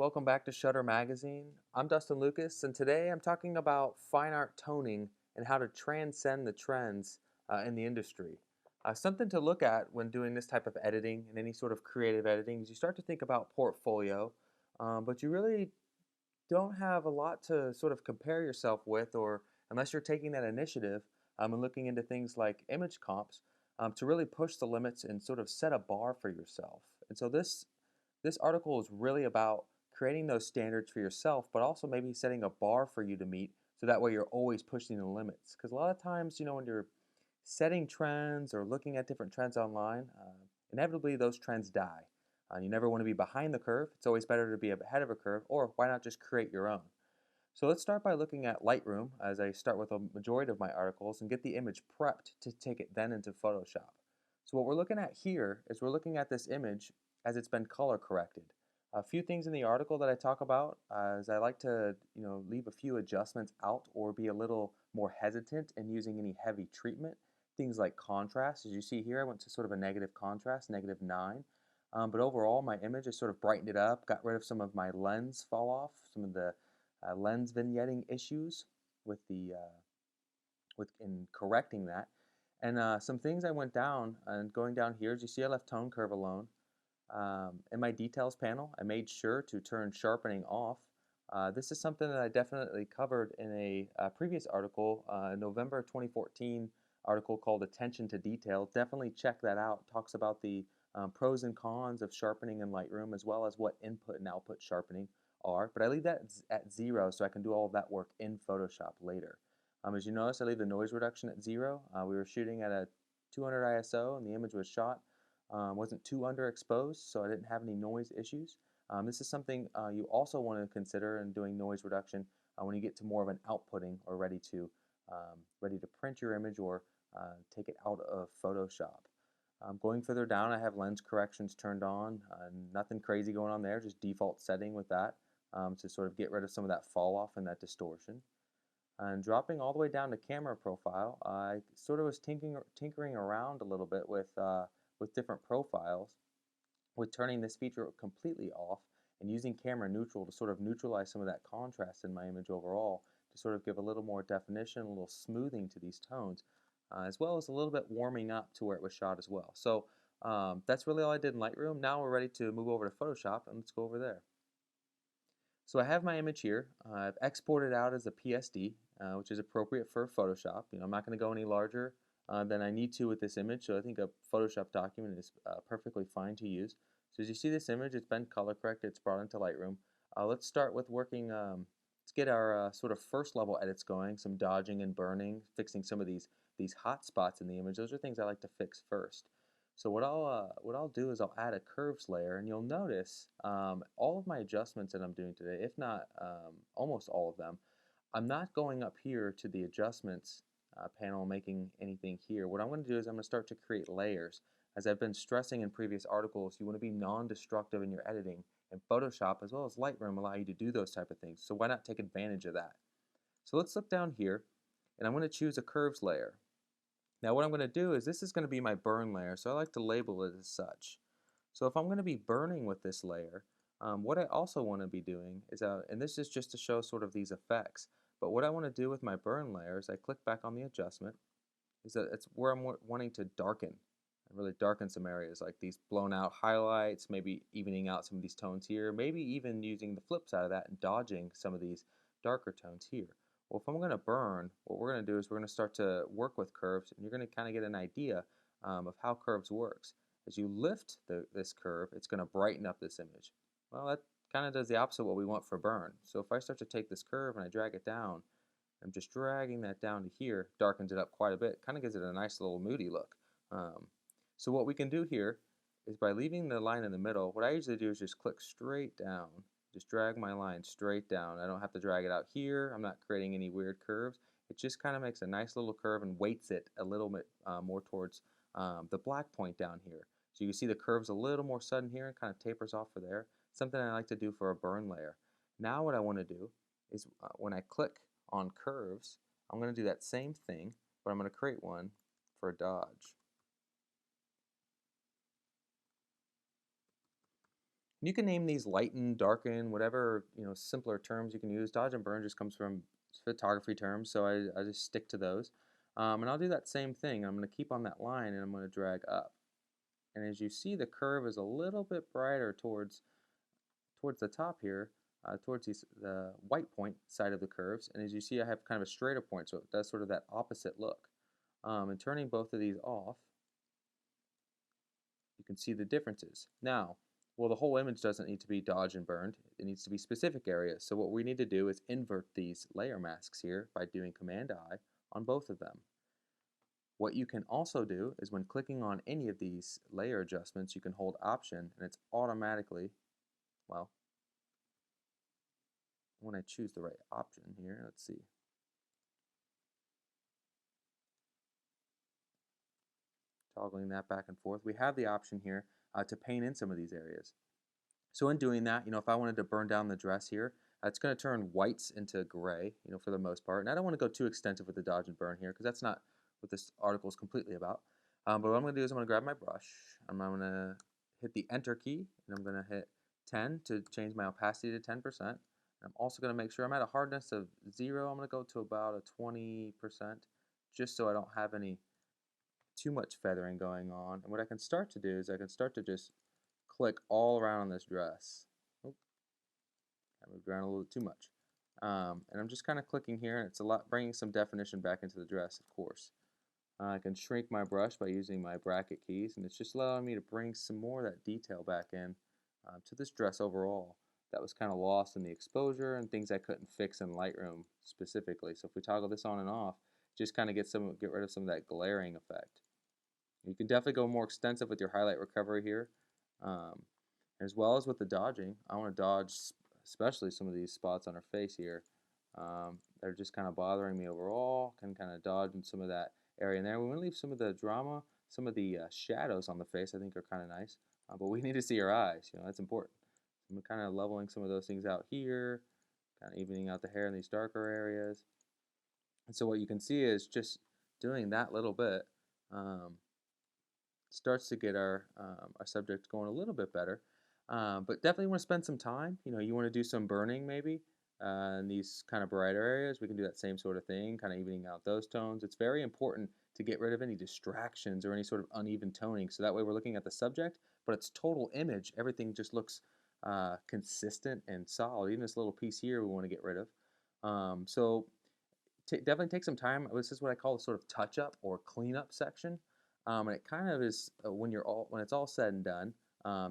welcome back to Shutter Magazine. I'm Dustin Lucas, and today I'm talking about fine art toning and how to transcend the trends in the industry. Something to look at when doing this type of editing and any sort of creative editing is you start to think about portfolio, but you really don't have a lot to sort of compare yourself with, or unless you're taking that initiative and looking into things like image comps to really push the limits and sort of set a bar for yourself. And so this article is really about creating those standards for yourself, but also maybe setting a bar for you to meet so that way you're always pushing the limits. Because a lot of times, when you're setting trends or looking at different trends online, inevitably those trends die. You never want to be behind the curve. It's always better to be ahead of a curve, or why not just create your own? So let's start by looking at Lightroom as I start with a majority of my articles and get the image prepped to take it then into Photoshop. So what we're looking at here is we're looking at this image as it's been color corrected. A few things in the article that I talk about is I like to leave a few adjustments out or be a little more hesitant in using any heavy treatment. Things like contrast, as you see here, I went to sort of a negative contrast, -9. But overall, my image has sort of brightened it up, got rid of some of my lens fall off, some of the lens vignetting issues with in correcting that. And some things I went down, and going down here, as you see, I left tone curve alone. In my details panel, I made sure to turn sharpening off. This is something that I definitely covered in a previous article, November 2014 article called Attention to Detail. Definitely check that out. It talks about the pros and cons of sharpening in Lightroom, as well as what input and output sharpening are. But I leave that at 0 so I can do all of that work in Photoshop later. As you notice, I leave the noise reduction at 0. We were shooting at a 200 ISO and the image was shot. Wasn't too underexposed, so I didn't have any noise issues. This is something you also want to consider in doing noise reduction when you get to more of an outputting or ready to print your image or take it out of Photoshop. Going further down, I have lens corrections turned on. Nothing crazy going on there, just default setting with that to sort of get rid of some of that fall off and that distortion. And dropping all the way down to camera profile, I sort of was tinkering around a little bit with different profiles, with turning this feature completely off and using camera neutral to sort of neutralize some of that contrast in my image overall, to sort of give a little more definition, a little smoothing to these tones, as well as a little bit warming up to where it was shot as well. So that's really all I did in Lightroom. Now we're ready to move over to Photoshop, and let's go over there. So I have my image here. I've exported out as a PSD, which is appropriate for Photoshop. I'm not going to go any larger than I need to with this image, so I think a Photoshop document is perfectly fine to use. So as you see this image, it's been color corrected, it's brought into Lightroom. Let's start with working, let's get our sort of first level edits going, some dodging and burning, fixing some of these hot spots in the image. Those are things I like to fix first. So what I'll do is I'll add a curves layer, and you'll notice all of my adjustments that I'm doing today, if not almost all of them, I'm not going up here to the adjustments panel making anything here. What I'm going to do is I'm going to start to create layers. As I've been stressing in previous articles, you want to be non-destructive in your editing, and Photoshop as well as Lightroom allow you to do those type of things. So why not take advantage of that? So let's look down here, and I'm going to choose a curves layer. Now what I'm going to do is this is going to be my burn layer, so I like to label it as such. So if I'm going to be burning with this layer, what I also want to be doing is, and this is just to show sort of these effects, but what I want to do with my burn layer is I click back on the adjustment, is that it's where I'm wanting to darken, and really darken some areas like these blown out highlights, maybe evening out some of these tones here, maybe even using the flip side of that and dodging some of these darker tones here. Well, if I'm going to burn, what we're going to do is we're going to start to work with curves, and you're going to kind of get an idea of how curves works. As you lift this curve, it's going to brighten up this image. Well, that kind of does the opposite of what we want for burn. So if I start to take this curve and I drag it down, I'm just dragging that down to here, darkens it up quite a bit, kind of gives it a nice little moody look. So what we can do here is by leaving the line in the middle, what I usually do is just click straight down. Just drag my line straight down. I don't have to drag it out here. I'm not creating any weird curves. It just kind of makes a nice little curve and weights it a little bit more towards the black point down here. So you can see the curve's a little more sudden here and kind of tapers off for there. Something I like to do for a burn layer. Now what I want to do is when I click on curves, I'm going to do that same thing, but I'm going to create one for a dodge. You can name these lighten, darken, whatever, simpler terms you can use. Dodge and burn just comes from photography terms, so I just stick to those. And I'll do that same thing. I'm going to keep on that line and I'm going to drag up. And as you see, the curve is a little bit brighter towards the top here, towards the white point side of the curves. And as you see, I have kind of a straighter point, so it does sort of that opposite look. And turning both of these off, you can see the differences. Now, well, the whole image doesn't need to be dodged and burned. It needs to be specific areas. So what we need to do is invert these layer masks here by doing Command-I on both of them. What you can also do is when clicking on any of these layer adjustments, you can hold Option and it's automatically, well, when I choose the right option here, let's see. Toggling that back and forth, we have the option here to paint in some of these areas. So in doing that, if I wanted to burn down the dress here, it's going to turn whites into gray, for the most part. And I don't want to go too extensive with the dodge and burn here because that's not what this article is completely about. But what I'm going to do is I'm going to grab my brush. I'm going to hit the Enter key, and I'm going to hit 10 to change my opacity to 10%. I'm also going to make sure I'm at a hardness of 0. I'm going to go to about a 20% just so I don't have any too much feathering going on. And what I can start to do is I can start to just click all around on this dress. Oh, I moved around a little too much. And I'm just kind of clicking here, and it's bringing some definition back into the dress, of course. I can shrink my brush by using my bracket keys, and it's just allowing me to bring some more of that detail back in to this dress overall. That was kind of lost in the exposure and things I couldn't fix in Lightroom specifically. So if we toggle this on and off, just kind of get rid of some of that glaring effect. You can definitely go more extensive with your highlight recovery here, as well as with the dodging. I want to dodge especially some of these spots on her face here. They're just kind of bothering me overall. Can kind of dodge in some of that area in there. We want to leave some of the drama, some of the shadows on the face. I think are kind of nice, but we need to see her eyes. That's important. I'm kind of leveling some of those things out here, kind of evening out the hair in these darker areas. And so what you can see is just doing that little bit starts to get our subject going a little bit better. But definitely want to spend some time. You want to do some burning maybe in these kind of brighter areas. We can do that same sort of thing, kind of evening out those tones. It's very important to get rid of any distractions or any sort of uneven toning. So that way we're looking at the subject, but it's total image. Everything just looks consistent and solid. Even this little piece here we want to get rid of. So definitely take some time. This is what I call the sort of touch-up or cleanup section. And it kind of is when it's all said and done.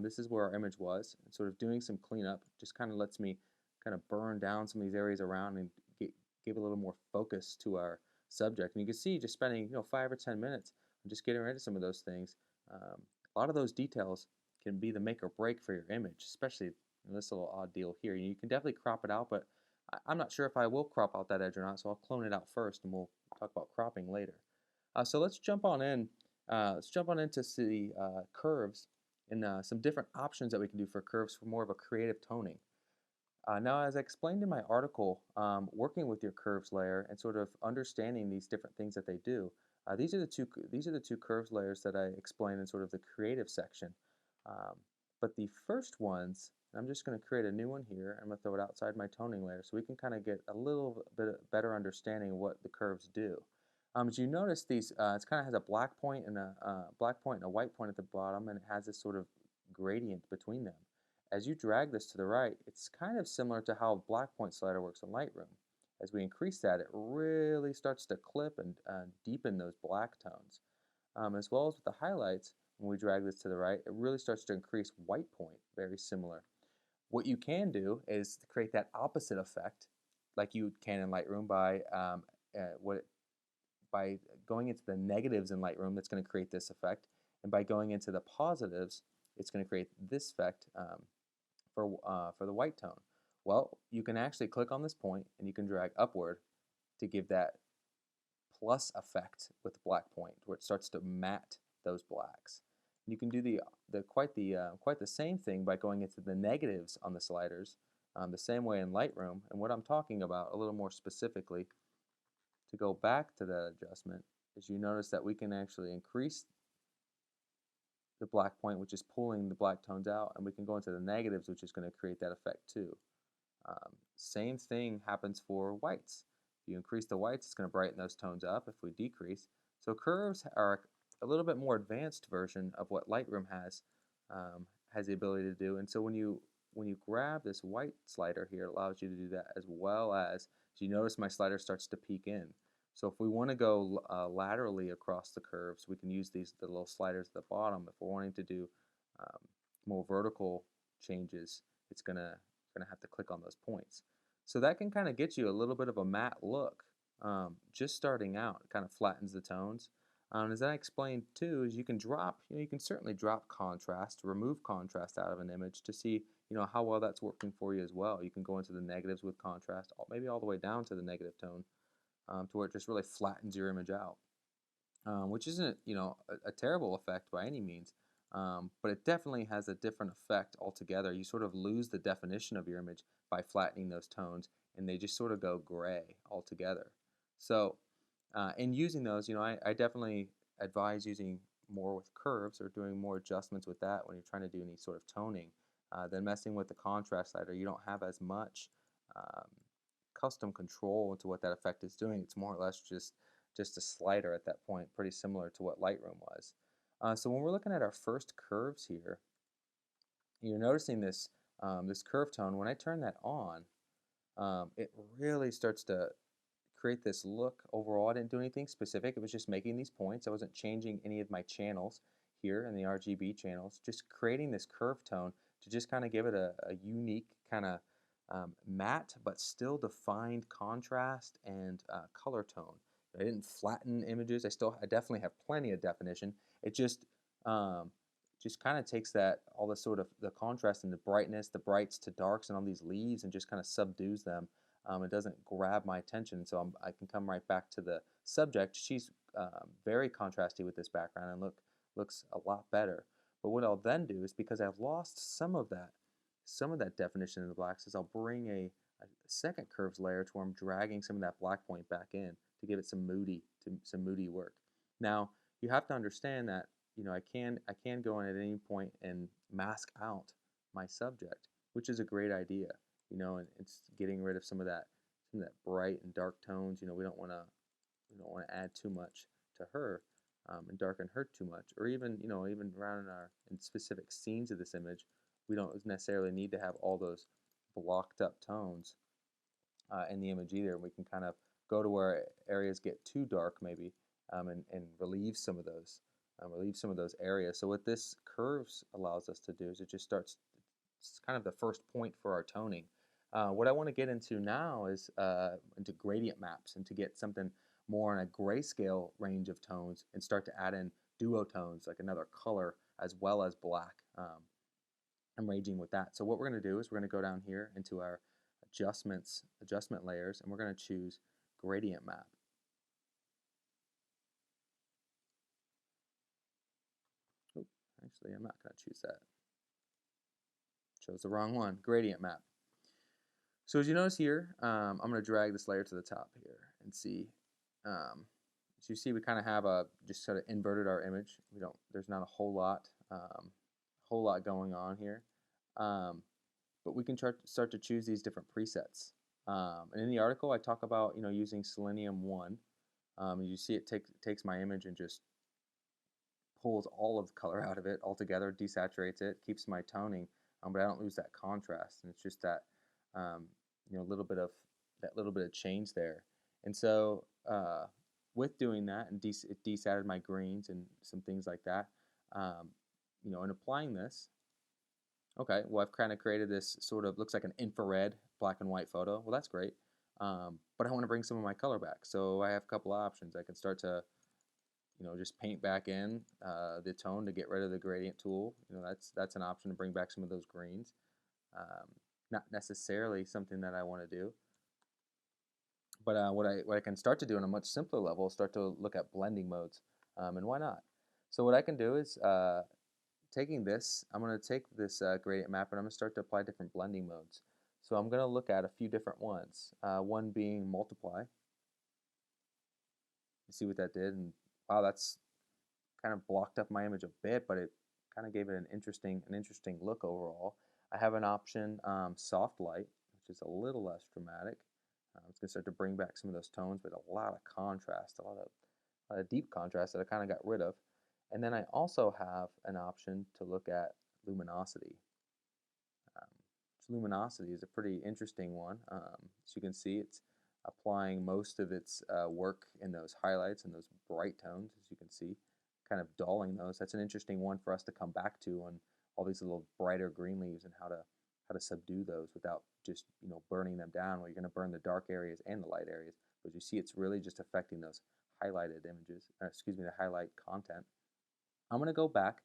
This is where our image was. And sort of doing some cleanup just kind of lets me kind of burn down some of these areas around and give a little more focus to our subject. And you can see just spending 5 or 10 minutes on just getting rid of some of those things. A lot of those details can be the make or break for your image, especially this little odd deal here. You can definitely crop it out, but I'm not sure if I will crop out that edge or not, so I'll clone it out first, and we'll talk about cropping later. So let's jump on in. Let's jump on into the curves and some different options that we can do for curves for more of a creative toning. Now, as I explained in my article, working with your curves layer and sort of understanding these different things that they do, these are the two curves layers that I explained in sort of the creative section. But the first ones, I'm just going to create a new one here. I'm going to throw it outside my toning layer so we can kind of get a little bit better understanding of what the curves do. As you notice, these it kind of has a black point and a white point at the bottom, and it has this sort of gradient between them. As you drag this to the right, it's kind of similar to how black point slider works in Lightroom. As we increase that, it really starts to clip and deepen those black tones. As well as with the highlights, when we drag this to the right, it really starts to increase white point, very similar. What you can do is to create that opposite effect, like you can in Lightroom by going into the negatives in Lightroom, that's going to create this effect, and by going into the positives, it's going to create this effect for the white tone. Well, you can actually click on this point and you can drag upward to give that plus effect with the black point, where it starts to matte those blacks. You can do quite the same thing by going into the negatives on the sliders, the same way in Lightroom. And what I'm talking about a little more specifically, to go back to that adjustment, is you notice that we can actually increase the black point, which is pulling the black tones out, and we can go into the negatives, which is going to create that effect too. Same thing happens for whites. If you increase the whites, it's going to brighten those tones up. If we decrease, so curves are a little bit more advanced version of what Lightroom has the ability to do. And so when you grab this white slider here, it allows you to do that, as well as you notice my slider starts to peek in. So if we want to go laterally across the curves, we can use the little sliders at the bottom. If we're wanting to do more vertical changes, it's gonna have to click on those points. So that can kind of get you a little bit of a matte look just starting out. It kind of flattens the tones. As I explained too, is you can drop, you can certainly drop contrast, remove contrast out of an image to see, how well that's working for you as well. You can go into the negatives with contrast, maybe all the way down to the negative tone, to where it just really flattens your image out, which isn't, a terrible effect by any means, but it definitely has a different effect altogether. You sort of lose the definition of your image by flattening those tones, and they just sort of go gray altogether. So in using those, I definitely advise using more with curves or doing more adjustments with that when you're trying to do any sort of toning than messing with the contrast slider. You don't have as much um, custom control into what that effect is doing. It's more or less just a slider at that point, pretty similar to what Lightroom was. So when we're looking at our first curves here, you're noticing this this curve tone. When I turn that on, it really starts to create this look overall. I didn't do anything specific. It was just making these points. I wasn't changing any of my channels here in the RGB channels, just creating this curve tone to just kind of give it a unique kind of matte but still defined contrast and color tone. I didn't flatten images. I definitely have plenty of definition. It just kind of takes that, all the sort of the contrast and the brightness, the brights to darks and all these leaves, and just kind of subdues them. It doesn't grab my attention, so I can come right back to the subject. She's very contrasty with this background and looks a lot better. But what I'll then do is, because I've lost some of that definition in the blacks, is I'll bring a second curves layer to where I'm dragging some of that black point back in to give it some moody work. Now you have to understand that I can go in at any point and mask out my subject, which is a great idea. And it's getting rid of some of that bright and dark tones. We don't want to add too much to her and darken her too much, or even even around in specific scenes of this image, we don't necessarily need to have all those blocked up tones in the image either. We can kind of go to where areas get too dark maybe, and relieve some of those areas. So what this curves allows us to do is it's kind of the first point for our toning. What I want to get into now is into gradient maps, and to get something more in a grayscale range of tones and start to add in duotones, like another color as well as black. I'm ranging with that. So what we're going to do is we're going to go down here into our adjustment layers, and we're going to choose gradient map. Oop, actually, I'm not going to choose that. Chose the wrong one. Gradient map. So as you notice here, I'm going to drag this layer to the top here and see. So you see, we kind of have just sort of inverted our image. There's not a whole lot going on here, but we can start to choose these different presets. And in the article, I talk about using Selenium 1. You see, it takes my image and just pulls all of the color out of it altogether, desaturates it, keeps my toning, but I don't lose that contrast, and it's just that little bit of change there. And so with doing that, and it desaturated my greens and some things like that, and applying this, okay, well, I've kind of created this sort of, looks like an infrared black and white photo. Well, that's great, but I want to bring some of my color back. So I have a couple of options. I can start to just paint back in the tone to get rid of the gradient tool. That's an option to bring back some of those greens. Not necessarily something that I want to do, but what I can start to do on a much simpler level is start to look at blending modes, and why not? So what I can do is taking this, I'm going to take this gradient map, and I'm going to start to apply different blending modes. So I'm going to look at a few different ones. One being multiply. You see what that did, and wow, that's kind of blocked up my image a bit, but it kind of gave it an interesting look overall. I have an option, soft light, which is a little less dramatic. It's going to start to bring back some of those tones, but a lot of contrast, a lot of deep contrast that I kind of got rid of. And then I also have an option to look at luminosity. Um, Luminosity is a pretty interesting one. As you can see, it's applying most of its work in those highlights and those bright tones, as you can see, kind of dulling those. That's an interesting one for us to come back to on all these little brighter green leaves and how to subdue those without just burning them down. Well, you're going to burn the dark areas and the light areas, but you see it's really just affecting those highlighted images. Excuse me, the highlight content. I'm going to go back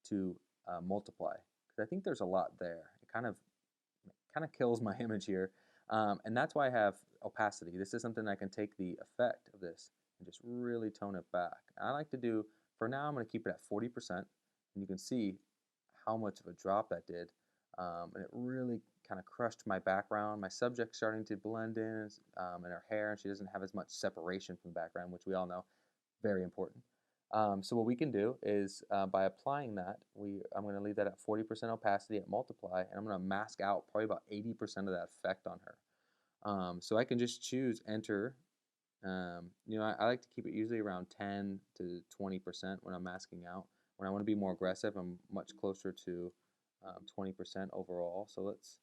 to multiply because I think there's a lot there. It kind of kills my image here. And that's why I have opacity. This is something I can take the effect of this and just really tone it back. I like to do, for now, I'm going to keep it at 40%. And you can see how much of a drop that did. And it really kind of crushed my background. My subject's starting to blend in her hair, and she doesn't have as much separation from the background, which we all know, very important. So what we can do is by applying that, I'm going to leave that at 40% opacity at multiply, and I'm going to mask out probably about 80% of that effect on her. So I can just choose enter. I like to keep it usually around 10 to 20% when I'm masking out. When I want to be more aggressive, I'm much closer to 20% overall. So let's.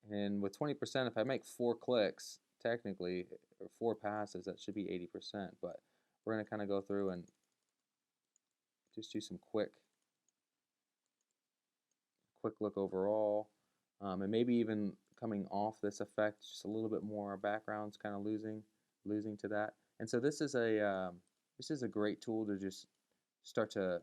And with 20%, if I make 4 clicks, technically, or 4 passes, that should be 80%. But we're going to kind of go through and just do some quick look overall. And maybe even coming off this effect, just a little bit more. Our background's kind of losing to that. And so this is a great tool to just start to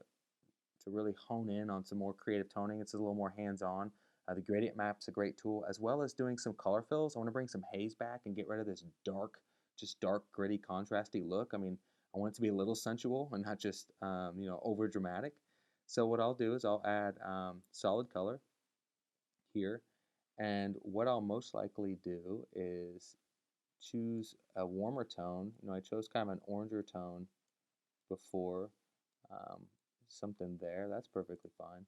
really hone in on some more creative toning. It's a little more hands-on. The gradient map's a great tool, as well as doing some color fills. I want to bring some haze back and get rid of this dark, gritty, contrasty look. I mean, I want it to be a little sensual and not just over dramatic. So what I'll do is I'll add solid color here, and what I'll most likely do is choose a warmer tone. I chose kind of an oranger tone before, something there. That's perfectly fine.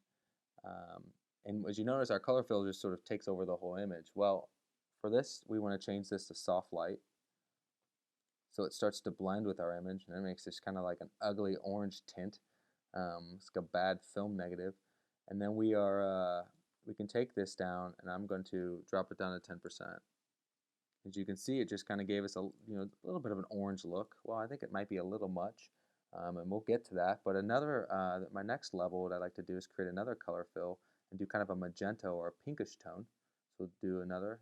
And as you notice, our color fill just sort of takes over the whole image. Well, for this, we want to change this to soft light. So it starts to blend with our image, and it makes this kind of like an ugly orange tint. It's like a bad film negative. And then we can take this down, and I'm going to drop it down to 10%. As you can see, it just kind of gave us a little bit of an orange look. Well, I think it might be a little much, and we'll get to that. But my next level, what I like to do is create another color fill and do kind of a magenta or a pinkish tone. So we'll do another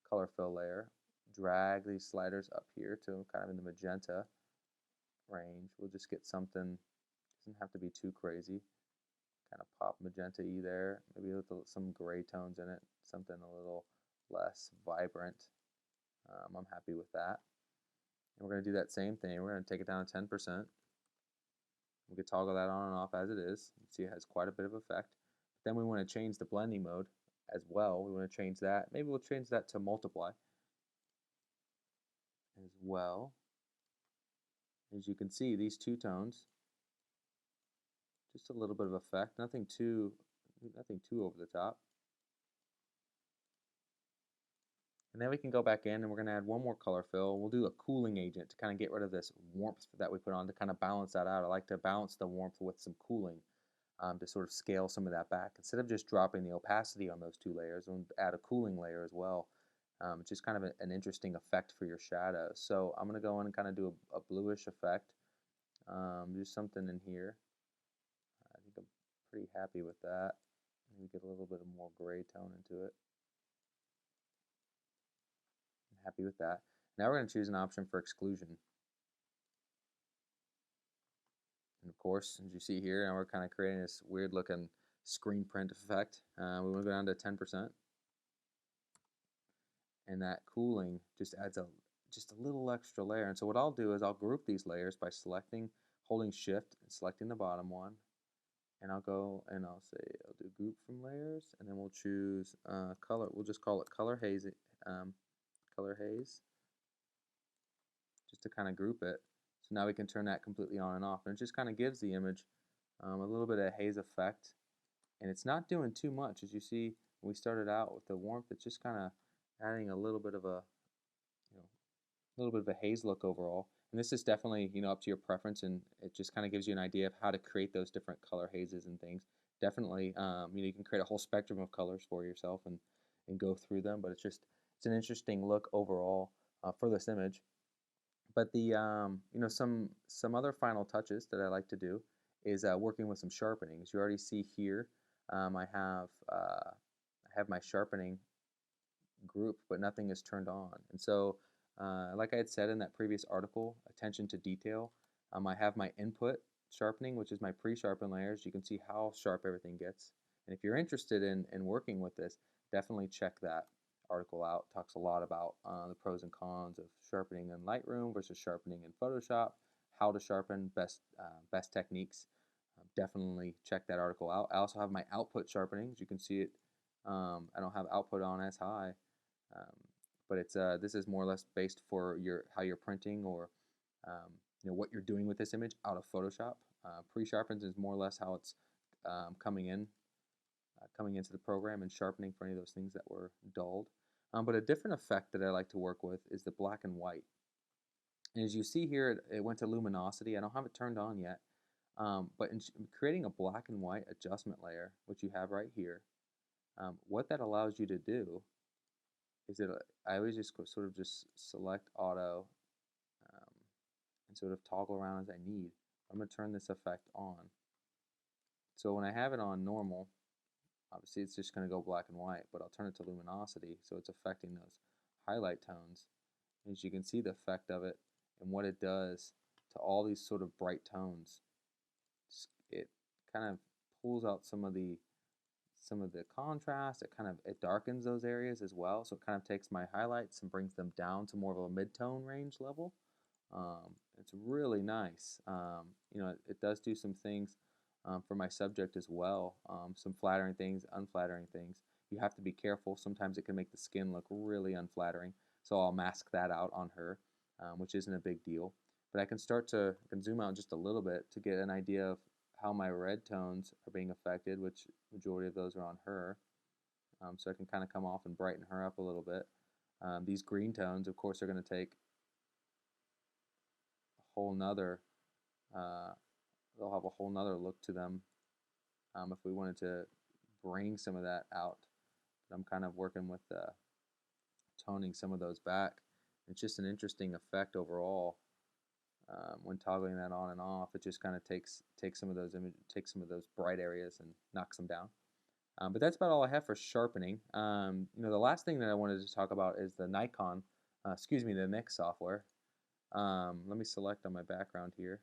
color fill layer, drag these sliders up here to kind of in the magenta range. We'll just get something, doesn't have to be too crazy, kind of pop magenta-y there, maybe with some gray tones in it, something a little less vibrant. I'm happy with that. And we're going to do that same thing. We're going to take it down to 10%. We can toggle that on and off as it is. You see it has quite a bit of effect. But then we want to change the blending mode as well. We want to change that. Maybe we'll change that to multiply as well. As you can see, these two tones, just a little bit of effect. Nothing too over the top. And then we can go back in and we're going to add one more color fill. We'll do a cooling agent to kind of get rid of this warmth that we put on to kind of balance that out. I like to balance the warmth with some cooling to sort of scale some of that back. Instead of just dropping the opacity on those two layers, we'll add a cooling layer as well. It's just kind of an interesting effect for your shadows. So I'm going to go in and kind of do a bluish effect. Do something in here. I think I'm pretty happy with that. Maybe get a little bit of more gray tone into it. Happy with that. Now we're going to choose an option for exclusion. And of course, as you see here, now we're kind of creating this weird looking screen print effect. We want to go down to 10%. And that cooling just adds just a little extra layer. And so what I'll do is I'll group these layers by holding shift and selecting the bottom one. And I'll go and I'll do group from layers, and then we'll choose color. We'll just call it color haze. Color haze, just to kind of group it. So now we can turn that completely on and off, and it just kind of gives the image a little bit of haze effect, and it's not doing too much. As you see, when we started out with the warmth, it's just kind of adding a little bit of a, a little bit of a haze look overall. And this is definitely, up to your preference, and it just kind of gives you an idea of how to create those different color hazes and things. Definitely, you can create a whole spectrum of colors for yourself and go through them, but it's an interesting look overall for this image. But the some other final touches that I like to do is working with some sharpening. As you already see here, I have my sharpening group, but nothing is turned on. And so, like I had said in that previous article, attention to detail. I have my input sharpening, which is my pre-sharpened layers. You can see how sharp everything gets. And if you're interested in working with this, definitely check that article out. It talks a lot about the pros and cons of sharpening in Lightroom versus sharpening in Photoshop, how to sharpen, best techniques. Definitely check that article out. I also have my output sharpening. As you can see it, I don't have output on as high, um, but it's this is more or less based for how you're printing or what you're doing with this image out of Photoshop. Pre-sharpens is more or less how it's coming into the program and sharpening for any of those things that were dulled. But a different effect that I like to work with is the black and white. And as you see here, it went to luminosity. I don't have it turned on yet, but in creating a black and white adjustment layer, which you have right here, what that allows you to do is I always just sort of just select auto and sort of toggle around as I need. I'm going to turn this effect on. So when I have it on normal, obviously it's just going to go black and white, but I'll turn it to luminosity so it's affecting those highlight tones. As you can see the effect of it and what it does to all these sort of bright tones. It kind of pulls out some of the contrast. It darkens those areas as well, so it kind of takes my highlights and brings them down to more of a mid-tone range level. It's really nice. It does do some things for my subject as well, some flattering things, unflattering things. You have to be careful. Sometimes it can make the skin look really unflattering, so I'll mask that out on her, which isn't a big deal. But I can zoom out just a little bit to get an idea of how my red tones are being affected, which majority of those are on her. So I can kind of come off and brighten her up a little bit. These green tones, of course, are going to take a whole nother, they'll have a whole nother look to them if we wanted to bring some of that out. But I'm kind of working with toning some of those back. It's just an interesting effect overall. When toggling that on and off, it just kind of takes some of those bright areas and knocks them down. But that's about all I have for sharpening. The last thing that I wanted to talk about is the the Nik software. Let me select on my background here,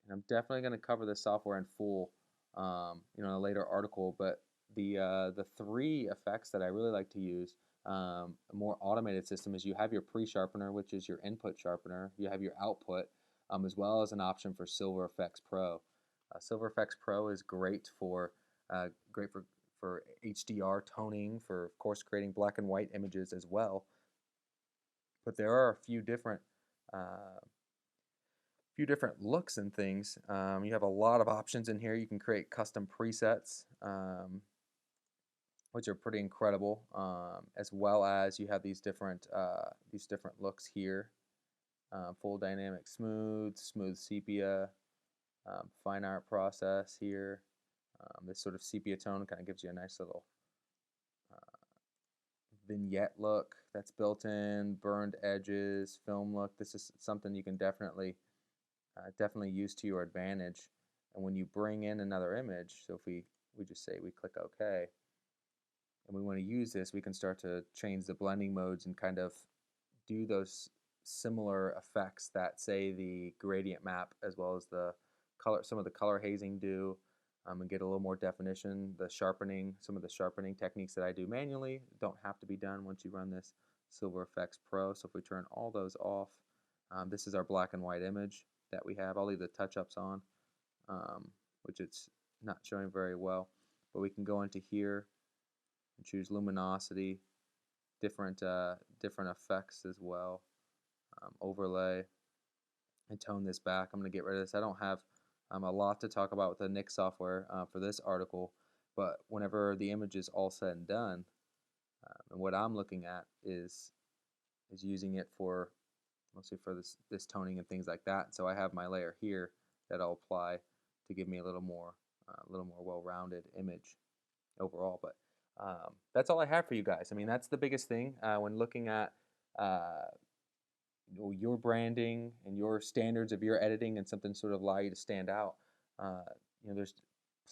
and I'm definitely going to cover this software in full, in a later article. But the three effects that I really like to use. A more automated system is you have your pre-sharpener, which is your input sharpener. You have your output, as well as an option for Silver Effects Pro. Silver Effects Pro is great for HDR toning, for of course creating black and white images as well. But there are a few different looks and things. You have a lot of options in here. You can create custom presets. Which are pretty incredible, as well as you have these different looks here: full dynamic smooth sepia, fine art process here. This sort of sepia tone kind of gives you a nice little vignette look that's built in, burned edges, film look. This is something you can definitely use to your advantage. And when you bring in another image, so if we just say we click OK, and we want to use this, we can start to change the blending modes and kind of do those similar effects that, say, the gradient map as well as some of the color hazing do, and get a little more definition. Some of the sharpening techniques that I do manually don't have to be done once you run this Silver Effects Pro. So if we turn all those off, this is our black and white image that we have. I'll leave the touch-ups on, which it's not showing very well, but we can go into here and choose luminosity, different effects as well. overlay, and tone this back. I'm going to get rid of this. I don't have a lot to talk about with the Nik software for this article, but whenever the image is all said and done, and what I'm looking at is using it for mostly for this toning and things like that. So I have my layer here that I'll apply to give me a little more well-rounded image overall. But that's all I have for you guys. I mean, that's the biggest thing when looking at uh, your branding and your standards of your editing and something sort of allow you to stand out. Uh, there's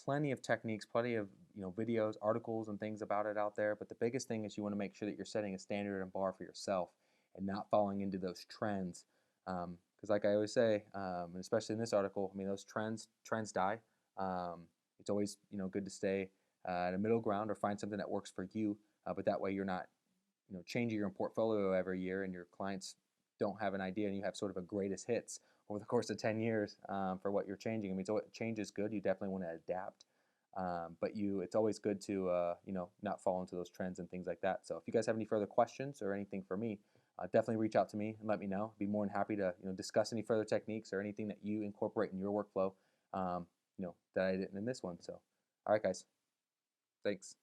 plenty of techniques, plenty of videos, articles, and things about it out there. But the biggest thing is you want to make sure that you're setting a standard and bar for yourself and not falling into those trends. Because like I always say, and especially in this article, I mean those trends die. It's always good to stay at a middle ground or find something that works for you. But that way you're not changing your portfolio every year and your clients don't have an idea and you have sort of a greatest hits over the course of 10 years for what you're changing. I mean, so change is good. You definitely want to adapt. But it's always good to, not fall into those trends and things like that. So if you guys have any further questions or anything for me, definitely reach out to me and let me know. I'd be more than happy to, discuss any further techniques or anything that you incorporate in your workflow, that I didn't in this one. So, all right, guys. Thanks.